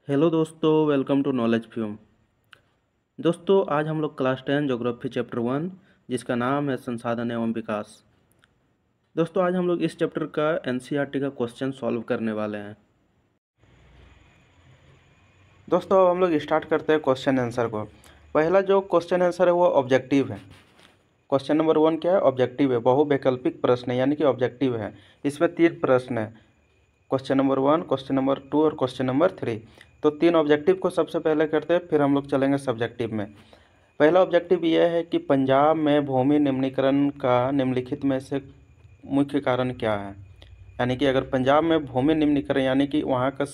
Hello दोस्तों, welcome to knowledge fume. दोस्तों, आज हम लोग क्लास 10 ज्योग्राफी चैप्टर 1 जिसका नाम है संसाधन एवं विकास। दोस्तों, आज हम लोग इस चैप्टर का एनसीईआरटी का क्वेश्चन सॉल्व करने वाले हैं। दोस्तों, अब हम लोग स्टार्ट करते हैं क्वेश्चन आंसर को। पहला जो क्वेश्चन आंसर है वो ऑब्जेक्टिव है। क्वेश्चन नंबर 1 क्या है? ऑब्जेक्टिव है, बहुवैकल्पिक प्रश्न है, यानी कि ऑब्जेक्टिव है। इसमें 3 प्रश्न है, क्वेश्चन नंबर 1, क्वेश्चन नंबर 2 और क्वेश्चन नंबर 3। तो 3 ऑब्जेक्टिव को सबसे पहले करते हैं, फिर हम लोग चलेंगे सब्जेक्टिव में। पहला ऑब्जेक्टिव यह है कि पंजाब में भूमि निम्नीकरण का निम्नलिखित में से मुख्य कारण क्या है। यानी कि अगर पंजाब में भूमि निम्नीकरण यानी कि वहाँ का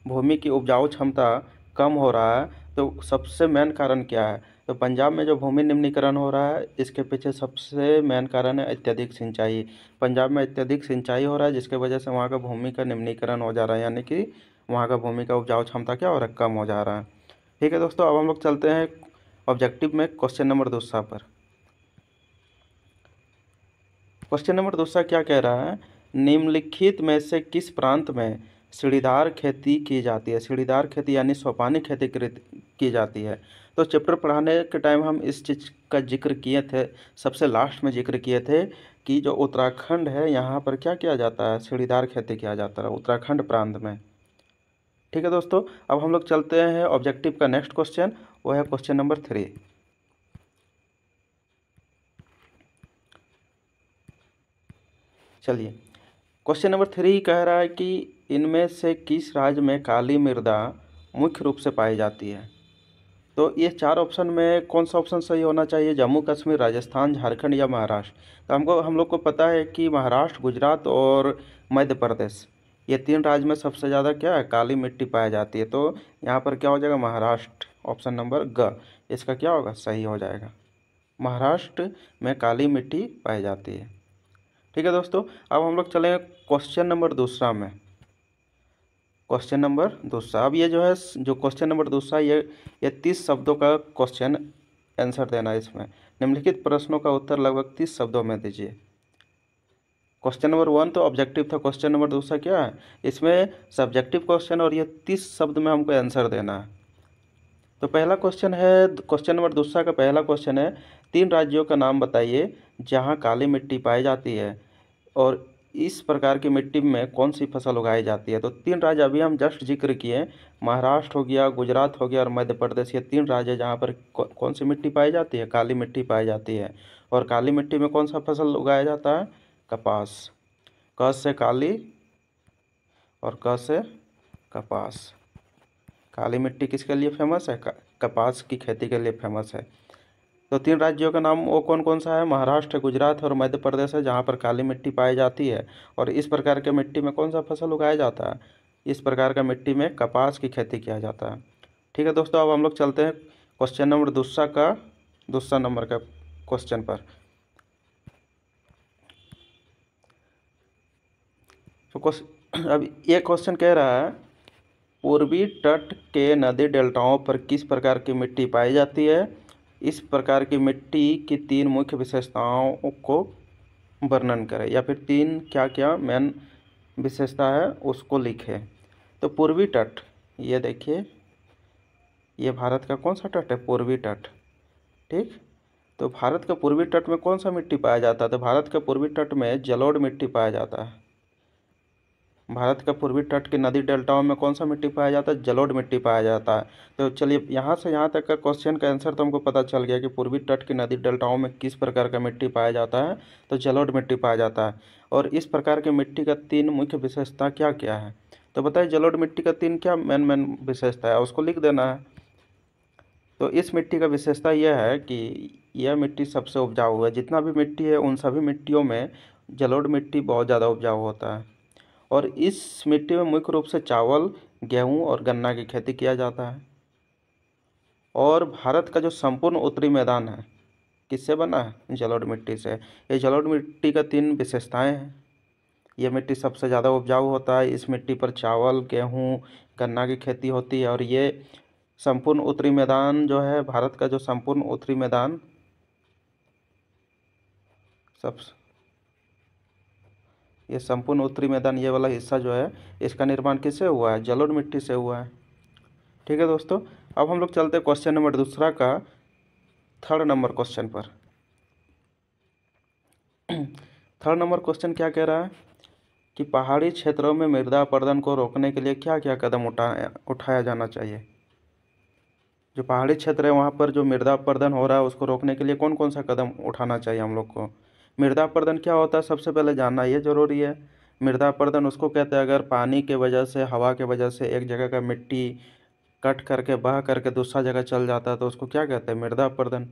भूमि की उपजाऊ क्षमता कम हो रहा है, तो सबसे मेन कारण क्या है? तो पंजाब में जो भूमि निम्नीकरण हो रहा है, इसके पीछे सबसे मेन कारण है अत्यधिक सिंचाई। पंजाब में अत्यधिक सिंचाई हो रहा है, जिसके वजह से वहाँ का भूमि का निम्नीकरण हो जा रहा है, यानी कि वहाँ का भूमि का उपजाऊ क्षमता क्या हो रहा है? कम हो जा रहा है। ठीक है दोस्तों, अब हम लोग चलते हैं ऑब्जेक्टिव में क्वेश्चन नंबर दूसरा पर। क्वेश्चन नंबर दूसरा क्या कह रहा है? निम्नलिखित में से किस प्रांत में सीढ़ीदार खेती की जाती है? सीढ़ीदार खेती यानी सोपानी खेती की जाती है। तो चैप्टर पढ़ाने के टाइम हम इस चीज़ का जिक्र किए थे, सबसे लास्ट में जिक्र किए थे कि जो उत्तराखंड है यहाँ पर क्या किया जाता है? सीढ़ीदार खेती किया जाता है उत्तराखंड प्रांत में। ठीक है दोस्तों, अब हम लोग चलते हैं ऑब्जेक्टिव का नेक्स्ट क्वेश्चन, वो है क्वेश्चन नंबर 3। चलिए, क्वेश्चन नंबर 3 कह रहा है कि इनमें से किस राज्य में काली मृदा मुख्य रूप से पाई जाती है। तो ये 4 ऑप्शन में कौन सा ऑप्शन सही होना चाहिए? जम्मू कश्मीर, राजस्थान, झारखंड या महाराष्ट्र। तो हम लोग को पता है कि महाराष्ट्र, गुजरात और मध्य प्रदेश, ये 3 राज्य में सबसे ज़्यादा क्या है? काली मिट्टी पाई जाती है। तो यहाँ पर क्या हो जाएगा? महाराष्ट्र, ऑप्शन नंबर ग, इसका क्या होगा? सही हो जाएगा। महाराष्ट्र में काली मिट्टी पाई जाती है। ठीक है दोस्तों, अब हम लोग चलेंगे क्वेश्चन नंबर दूसरा में। क्वेश्चन नंबर दूसरा, अब ये जो है, जो क्वेश्चन नंबर दूसरा, ये 30 शब्दों का क्वेश्चन आंसर देना है। इसमें निम्नलिखित प्रश्नों का उत्तर लगभग 30 शब्दों में दीजिए। क्वेश्चन नंबर 1 तो ऑब्जेक्टिव था, क्वेश्चन नंबर दूसरा क्या है? इसमें सब्जेक्टिव क्वेश्चन और ये 30 शब्द में हमको आंसर देना है। तो पहला क्वेश्चन है, क्वेश्चन नंबर दूसरा का पहला क्वेश्चन है, 3 राज्यों का नाम बताइए जहाँ काली मिट्टी पाई जाती है और इस प्रकार की मिट्टी में कौन सी फसल उगाई जाती है। तो 3 राज्य अभी हम जस्ट जिक्र किए, महाराष्ट्र हो गया, गुजरात हो गया और मध्य प्रदेश। ये 3 राज्य जहाँ पर कौन सी मिट्टी पाई जाती है? काली मिट्टी पाई जाती है। और काली मिट्टी में कौन सा फसल उगाया जाता है? कपास। क से काली और क से कपास। काली मिट्टी किसके लिए फेमस है? कपास की खेती के लिए फेमस है। तो 3 राज्यों का नाम वो कौन कौन सा है? महाराष्ट्र, गुजरात और मध्य प्रदेश है, जहाँ पर काली मिट्टी पाई जाती है। और इस प्रकार के मिट्टी में कौन सा फसल उगाया जाता है? इस प्रकार का मिट्टी में कपास की खेती किया जाता है। ठीक है दोस्तों, अब हम लोग चलते हैं क्वेश्चन नंबर दूसरा नंबर का क्वेश्चन पर। तो अब ये क्वेश्चन कह रहा है, पूर्वी तट के नदी डेल्टाओं पर किस प्रकार की मिट्टी पाई जाती है? इस प्रकार की मिट्टी की 3 मुख्य विशेषताओं को वर्णन करें, या फिर 3 क्या क्या मेन विशेषता है उसको लिखें। तो पूर्वी तट, ये देखिए, ये भारत का कौन सा तट है? पूर्वी तट। ठीक, तो भारत का पूर्वी तट में कौन सा मिट्टी पाया जाता है? तो भारत के पूर्वी तट में जलोढ़ मिट्टी पाया जाता है। भारत का पूर्वी तट के नदी डेल्टाओं में कौन सा मिट्टी पाया जाता है? जलोढ़ मिट्टी पाया जाता है। तो चलिए, यहाँ से यहाँ तक का क्वेश्चन का आंसर तो हमको पता चल गया कि पूर्वी तट की नदी डेल्टाओं में किस प्रकार का मिट्टी पाया जाता है। तो जलोढ़ मिट्टी पाया जाता है। और इस प्रकार की मिट्टी का 3 मुख्य विशेषता क्या क्या है? तो बताइए, जलोढ़ मिट्टी का 3 क्या मेन विशेषता है, उसको लिख देना है। तो इस मिट्टी का विशेषता यह है कि यह मिट्टी सबसे उपजाऊ है। जितना भी मिट्टी है उन सभी मिट्टियों में जलोढ़ मिट्टी बहुत ज़्यादा उपजाऊ होता है। और इस मिट्टी में मुख्य रूप से चावल, गेहूं और गन्ना की खेती किया जाता है। और भारत का जो संपूर्ण उत्तरी मैदान है, किससे बना है? जलोढ़ मिट्टी से। ये जलोढ़ मिट्टी का 3 विशेषताएं हैं। ये मिट्टी सबसे ज़्यादा उपजाऊ होता है, इस मिट्टी पर चावल, गेहूं, गन्ना की खेती होती है। और ये संपूर्ण उत्तरी मैदान जो है, भारत का जो संपूर्ण उत्तरी मैदान, सब ये संपूर्ण उत्तरी मैदान, ये वाला हिस्सा जो है, इसका निर्माण किससे हुआ है? जलोढ़ मिट्टी से हुआ है। ठीक है दोस्तों, अब हम लोग चलते हैं क्वेश्चन नंबर दूसरा का 3rd नंबर क्वेश्चन पर। 3rd नंबर क्वेश्चन क्या कह रहा है कि पहाड़ी क्षेत्रों में मृदा अपरदन को रोकने के लिए क्या क्या कदम उठाया जाना चाहिए। जो पहाड़ी क्षेत्र है वहाँ पर जो मृदा अपरदन हो रहा है उसको रोकने के लिए कौन कौन सा कदम उठाना चाहिए हम लोग को। मृदा अपरदन क्या होता है सबसे पहले जानना ये जरूरी है। मृदा अपरदन उसको कहते हैं अगर पानी के वजह से, हवा के वजह से एक जगह का मिट्टी कट करके बह करके दूसरा जगह चल जाता है तो उसको क्या कहते हैं, मृदा अपरदन।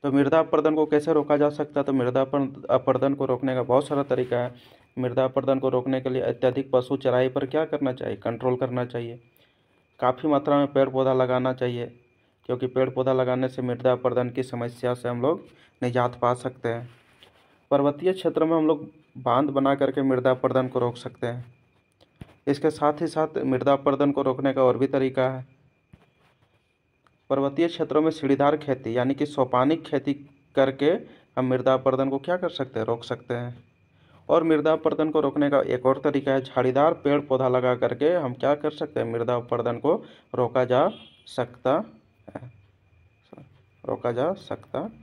तो मृदा अपरदन को कैसे रोका जा सकता है, तो मृदा अपरदन को रोकने का बहुत सारा तरीका है। मृदा अपरदन को रोकने के लिए अत्यधिक पशु चराई पर क्या करना चाहिए, कंट्रोल करना चाहिए। काफ़ी मात्रा में पेड़ पौधा लगाना चाहिए, क्योंकि पेड़ पौधा लगाने से मृदा अपरदन की समस्या से हम लोग निजात पा सकते हैं। पर्वतीय क्षेत्र में हम लोग बांध बना करके मृदा अपरदन को रोक सकते हैं। इसके साथ ही साथ मृदा अपरदन को रोकने का और भी तरीका है। पर्वतीय क्षेत्रों में सीढ़ीदार खेती यानी कि सोपानिक खेती करके हम मृदा अपरदन को क्या कर सकते हैं, रोक सकते हैं। और मृदा अपरदन को रोकने का एक और तरीका है, झाड़ीदार पेड़ पौधा लगा करके हम क्या कर सकते हैं, मृदा अपरदन को रोका जा सकता है, रोका जा सकता है।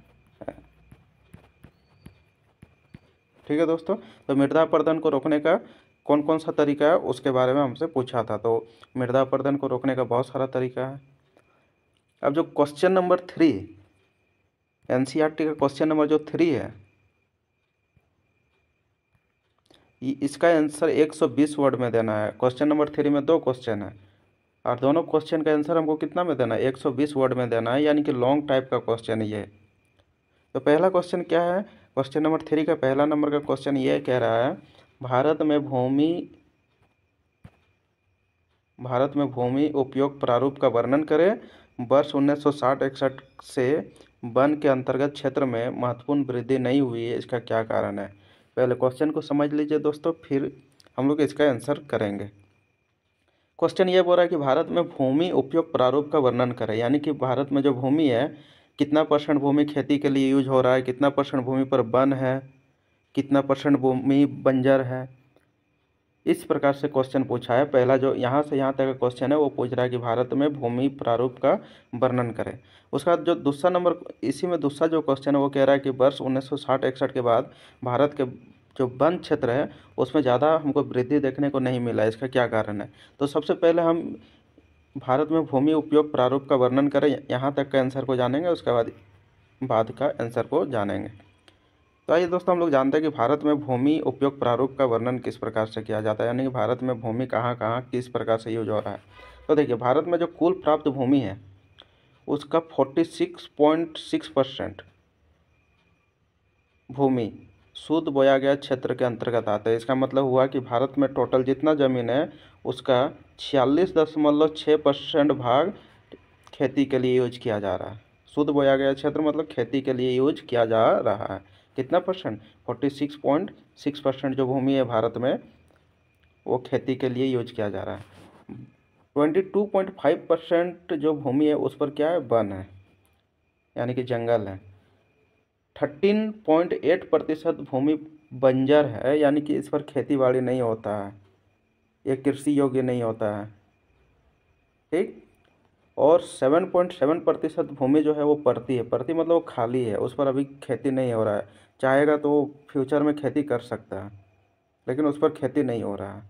ठीक है दोस्तों, तो मृदा अपरदन को रोकने का कौन कौन सा तरीका है उसके बारे में हमसे पूछा था। तो मृदा अपरदन को रोकने का बहुत सारा तरीका है। अब जो क्वेश्चन नंबर 3 एनसीईआरटी का क्वेश्चन नंबर जो 3 है, इसका आंसर 120 वर्ड में देना है। क्वेश्चन नंबर 3 में 2 क्वेश्चन है और दोनों क्वेश्चन का आंसर हमको कितना में देना है, 120 वर्ड में देना है, यानी कि लॉन्ग टाइप का क्वेश्चन ये। तो पहला क्वेश्चन क्या है, क्वेश्चन नंबर 3 का पहला नंबर का क्वेश्चन ये कह रहा है, भारत में भूमि उपयोग प्रारूप का वर्णन करें। वर्ष 1960-61 से वन के अंतर्गत क्षेत्र में महत्वपूर्ण वृद्धि नहीं हुई है, इसका क्या कारण है। पहले क्वेश्चन को समझ लीजिए दोस्तों, फिर हम लोग इसका आंसर करेंगे। क्वेश्चन ये बोल रहा है कि भारत में भूमि उपयोग प्रारूप का वर्णन करें, यानी कि भारत में जो भूमि है कितना % भूमि खेती के लिए यूज हो रहा है, कितना % भूमि पर वन है, कितना % भूमि बंजर है। इस प्रकार से क्वेश्चन पूछा है। पहला जो यहाँ से यहाँ तक का क्वेश्चन है वो पूछ रहा है कि भारत में भूमि प्रारूप का वर्णन करें। उसका जो दूसरा नंबर, इसी में दूसरा जो क्वेश्चन है वो कह रहा है कि वर्ष 1960-61 के बाद भारत के जो वन क्षेत्र है उसमें ज़्यादा हमको वृद्धि देखने को नहीं मिला, इसका क्या कारण है। तो सबसे पहले हम भारत में भूमि उपयोग प्रारूप का वर्णन करें, यहाँ तक का आंसर को जानेंगे, उसके बाद का आंसर को जानेंगे। तो आइए दोस्तों, हम लोग जानते हैं कि भारत में भूमि उपयोग प्रारूप का वर्णन किस प्रकार से किया जाता है, यानी कि भारत में भूमि कहाँ कहाँ किस प्रकार से यूज हो रहा है। तो देखिए, भारत में जो कुल प्राप्त भूमि है उसका 46.6% भूमि शुद्ध बोया गया क्षेत्र के अंतर्गत आता है। इसका मतलब हुआ कि भारत में टोटल जितना ज़मीन है उसका 46.6% भाग खेती के लिए यूज किया जा रहा है। शुद्ध बोया गया क्षेत्र मतलब खेती के लिए यूज किया जा रहा है। कितना %? 46.6% जो भूमि है भारत में वो खेती के लिए यूज किया जा रहा है। 22.5% जो भूमि है उस पर क्या है, वन है, यानी कि जंगल है। 13.8% भूमि बंजर है, यानी कि इस पर खेती बाड़ी नहीं होता है, ये कृषि योग्य नहीं होता है। ठीक। और 7.7% भूमि जो है वो परती है। परती मतलब वो खाली है, उस पर अभी खेती नहीं हो रहा है। चाहेगा तो फ्यूचर में खेती कर सकता है, लेकिन उस पर खेती नहीं हो रहा है।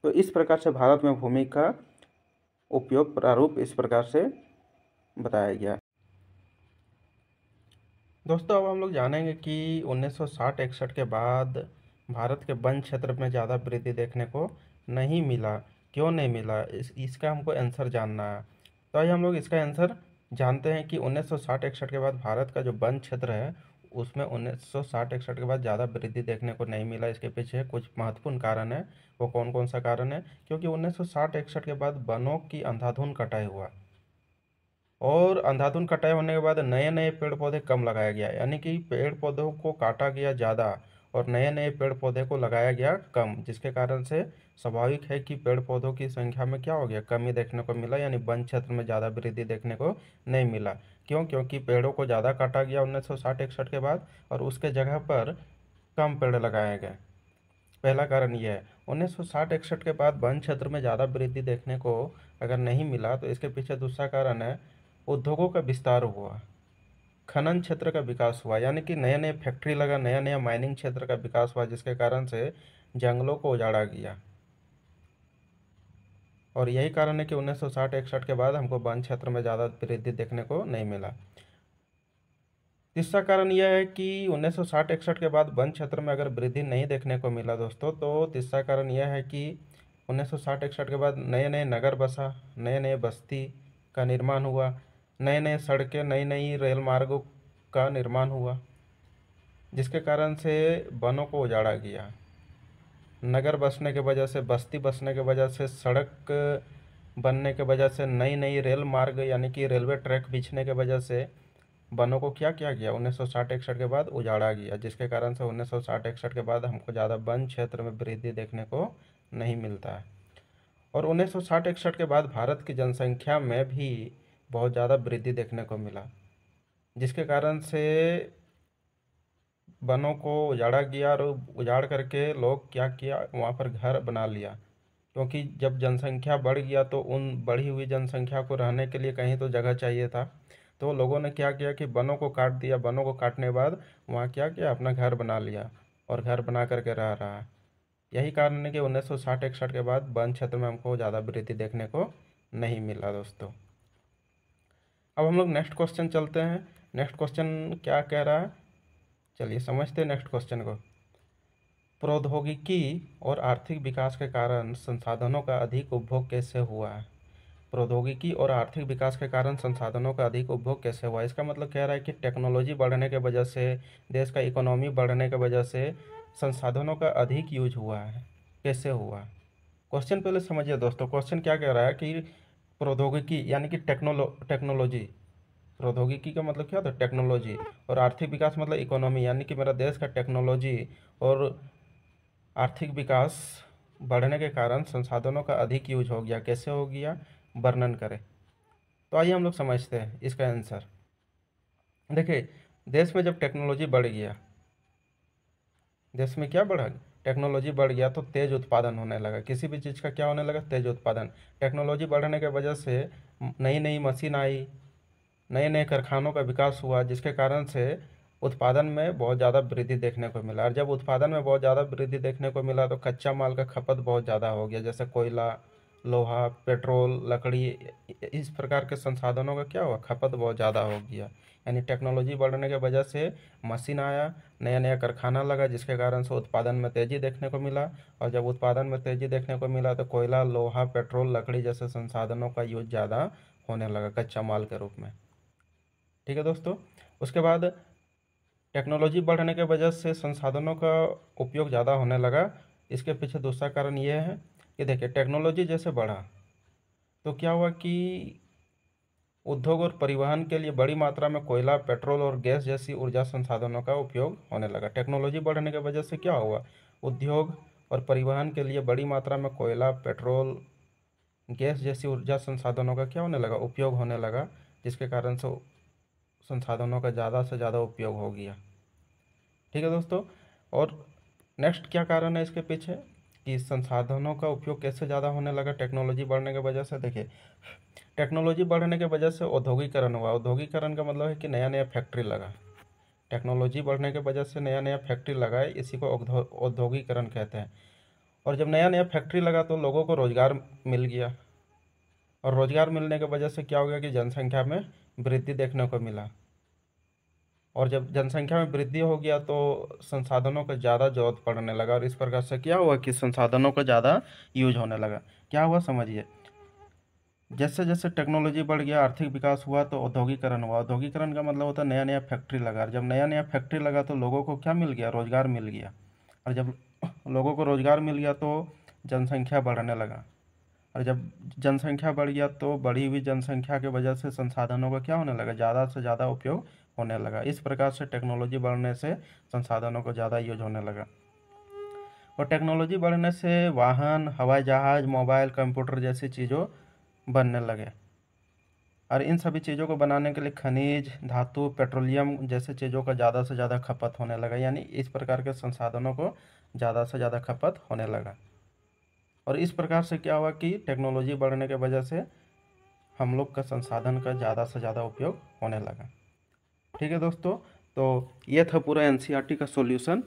तो इस प्रकार से भारत में भूमि का उपयोग प्रारूप इस प्रकार से बताया गया। दोस्तों, अब हम लोग जानेंगे कि 1960-61 के बाद भारत के वन क्षेत्र में ज़्यादा वृद्धि देखने को नहीं मिला। क्यों नहीं मिला, इसका हमको आंसर जानना है। तो आइए हम लोग इसका आंसर जानते हैं कि 1960-61 के बाद भारत का जो वन क्षेत्र है उसमें 1960-61 के बाद ज़्यादा वृद्धि देखने को नहीं मिला। इसके पीछे कुछ महत्वपूर्ण कारण है। वो कौन कौन सा कारण है? क्योंकि 1960-61 के बाद वनों की अंधाधुंध कटाई हुआ और अंधाधुंध कटाई होने के बाद नए नए पेड़ पौधे कम लगाया गया, यानी कि पेड़ पौधों को काटा गया ज़्यादा और नए नए पेड़ पौधे को लगाया गया कम, जिसके कारण से स्वाभाविक है कि पेड़ पौधों की संख्या में क्या हो गया, कमी देखने को मिला, यानी वन क्षेत्र में ज़्यादा वृद्धि देखने को नहीं मिला। क्यों? क्योंकि पेड़ों को ज़्यादा काटा गया 1960-61 के बाद और उसके जगह पर कम पेड़ लगाए गए। पहला कारण यह है। 1960-61 के बाद वन क्षेत्र में ज़्यादा वृद्धि देखने को अगर नहीं मिला तो इसके पीछे दूसरा कारण है उद्योगों का विस्तार हुआ, खनन क्षेत्र का विकास हुआ, यानी कि नए नए फैक्ट्री लगा, नया नया माइनिंग क्षेत्र का विकास हुआ, जिसके कारण से जंगलों को उजाड़ा गया। और यही कारण है कि 1960-61 के बाद हमको वन क्षेत्र में ज़्यादा वृद्धि देखने को नहीं मिला। तीसरा कारण यह है कि 1960-61 के बाद वन क्षेत्र में अगर वृद्धि नहीं देखने को मिला दोस्तों, तो तीसरा कारण यह है कि 1960-61 के बाद नए नए नगर बसा, नए नए बस्ती का निर्माण हुआ, नए नए सड़कें, नई नई रेल मार्गों का निर्माण हुआ, जिसके कारण से वनों को उजाड़ा गया। नगर बसने के वजह से, बस्ती बसने के वजह से, सड़क बनने के वजह से, नई नई रेल मार्ग यानी कि रेलवे ट्रैक बिछने के वजह से वनों को क्या किया गया, 1960-61 के बाद उजाड़ा गया, जिसके कारण से 1960-61 के बाद हमको ज़्यादा वन क्षेत्र में वृद्धि देखने को नहीं मिलता है। और 1960-61 के बाद भारत की जनसंख्या में भी बहुत ज़्यादा वृद्धि देखने को मिला, जिसके कारण से वनों को उजाड़ा गया और उजाड़ करके लोग क्या किया, वहाँ पर घर बना लिया, क्योंकि जब जनसंख्या बढ़ गया तो उन बढ़ी हुई जनसंख्या को रहने के लिए कहीं तो जगह चाहिए था। तो लोगों ने क्या किया कि वनों को काट दिया, वनों को काटने के बाद वहाँ क्या किया, अपना घर बना लिया और घर बना करके रह रहा है। यही कारण है कि 1960-61 के बाद वन क्षेत्र में हमको ज़्यादा वृद्धि देखने को नहीं मिला दोस्तों। अब हम लोग नेक्स्ट क्वेश्चन चलते हैं। नेक्स्ट क्वेश्चन क्या कह रहा है, चलिए समझते हैं नेक्स्ट क्वेश्चन को। प्रौद्योगिकी और आर्थिक विकास के कारण संसाधनों का अधिक उपभोग कैसे हुआ है? प्रौद्योगिकी और आर्थिक विकास के कारण संसाधनों का अधिक उपभोग कैसे हुआ? इसका मतलब कह रहा है कि टेक्नोलॉजी बढ़ने के वजह से, देश का इकोनॉमी बढ़ने के वजह से संसाधनों का अधिक यूज हुआ है। कैसे हुआ? क्वेश्चन पहले समझिए दोस्तों। क्वेश्चन क्या कह रहा है कि प्रौद्योगिकी यानी कि टेक्नोलॉजी, प्रौद्योगिकी का मतलब क्या होता है, टेक्नोलॉजी, और आर्थिक विकास मतलब इकोनॉमी, यानी कि मेरा देश का टेक्नोलॉजी और आर्थिक विकास बढ़ने के कारण संसाधनों का अधिक यूज हो गया। कैसे हो गया, वर्णन करें। तो आइए हम लोग समझते हैं इसका आंसर। देखिए, देश में जब टेक्नोलॉजी बढ़ गया, देश में क्या बढ़ा, टेक्नोलॉजी बढ़ गया तो तेज उत्पादन होने लगा। किसी भी चीज़ का क्या होने लगा, तेज उत्पादन। टेक्नोलॉजी बढ़ने के वजह से नई नई मशीन आई, नए नए कारखानों का विकास हुआ, जिसके कारण से उत्पादन में बहुत ज़्यादा वृद्धि देखने को मिला। और जब उत्पादन में बहुत ज़्यादा वृद्धि देखने को मिला तो कच्चा माल का खपत बहुत ज़्यादा हो गया, जैसे कोयला, लोहा, पेट्रोल, लकड़ी, इस प्रकार के संसाधनों का क्या हुआ, खपत बहुत ज़्यादा हो गया। यानी टेक्नोलॉजी बढ़ने की वजह से मशीन आया, नया नया कारखाना लगा, जिसके कारण से उत्पादन में तेज़ी देखने को मिला। और जब उत्पादन में तेज़ी देखने को मिला तो कोयला, लोहा, पेट्रोल, लकड़ी जैसे संसाधनों का यूज ज़्यादा होने लगा कच्चा माल के रूप में। ठीक है दोस्तों। उसके बाद टेक्नोलॉजी बढ़ने के वजह से संसाधनों का उपयोग ज़्यादा होने लगा। इसके पीछे दूसरा कारण ये है कि देखिए, टेक्नोलॉजी जैसे बढ़ा तो क्या हुआ कि उद्योग और परिवहन के लिए बड़ी मात्रा में कोयला, पेट्रोल और गैस जैसी ऊर्जा संसाधनों का उपयोग होने लगा। टेक्नोलॉजी बढ़ने की वजह से क्या हुआ, उद्योग और परिवहन के लिए बड़ी मात्रा में कोयला, पेट्रोल, गैस जैसी ऊर्जा संसाधनों का क्या होने लगा, उपयोग होने लगा, जिसके कारण से संसाधनों का ज़्यादा से ज़्यादा उपयोग हो गया। ठीक है दोस्तों। और नेक्स्ट क्या कारण है इसके पीछे कि संसाधनों का उपयोग कैसे ज़्यादा होने लगा टेक्नोलॉजी बढ़ने की वजह से? देखिए, टेक्नोलॉजी बढ़ने की वजह से औद्योगिकरण हुआ। औद्योगिकरण का मतलब है कि नया नया फैक्ट्री लगा। टेक्नोलॉजी बढ़ने की वजह से नया नया फैक्ट्री लगा है, इसी को औद्योगिकरण कहते हैं। और जब नया नया फैक्ट्री लगा तो लोगों को रोज़गार मिल गया, और रोज़गार मिलने की वजह से क्या हो गया कि जनसंख्या में वृद्धि देखने को मिला। और जब जनसंख्या में वृद्धि हो गया तो संसाधनों का ज़्यादा जरूरत पड़ने लगा, और इस प्रकार से क्या हुआ कि संसाधनों का ज़्यादा यूज होने लगा। क्या हुआ समझिए, जैसे जैसे टेक्नोलॉजी बढ़ गया, आर्थिक विकास हुआ तो औद्योगिकरण हुआ। औद्योगिकरण का मतलब होता है नया नया फैक्ट्री लगा। जब नया नया फैक्ट्री लगा तो लोगों को क्या मिल गया, रोज़गार मिल गया। और जब लोगों को रोज़गार मिल गया तो जनसंख्या बढ़ने लगा। और जब जनसंख्या बढ़ गया तो बढ़ी हुई जनसंख्या की वजह से संसाधनों का क्या होने लगा, ज़्यादा से ज़्यादा उपयोग होने लगा। इस प्रकार से टेक्नोलॉजी बढ़ने से संसाधनों को ज़्यादा यूज होने लगा। और टेक्नोलॉजी बढ़ने से वाहन, हवाई जहाज़, मोबाइल, कंप्यूटर जैसी चीज़ों बनने लगे। और इन सभी चीज़ों को बनाने के लिए खनिज, धातु, पेट्रोलियम जैसे चीज़ों का ज़्यादा से ज़्यादा खपत होने लगा। यानी इस प्रकार के संसाधनों को ज़्यादा से ज़्यादा खपत होने लगा। और इस प्रकार से क्या हुआ कि टेक्नोलॉजी बढ़ने के वजह से हम लोग का संसाधन का ज़्यादा से ज़्यादा उपयोग होने लगा। ठीक है दोस्तों, तो ये था पूरा एनसीईआरटी का सॉल्यूशन।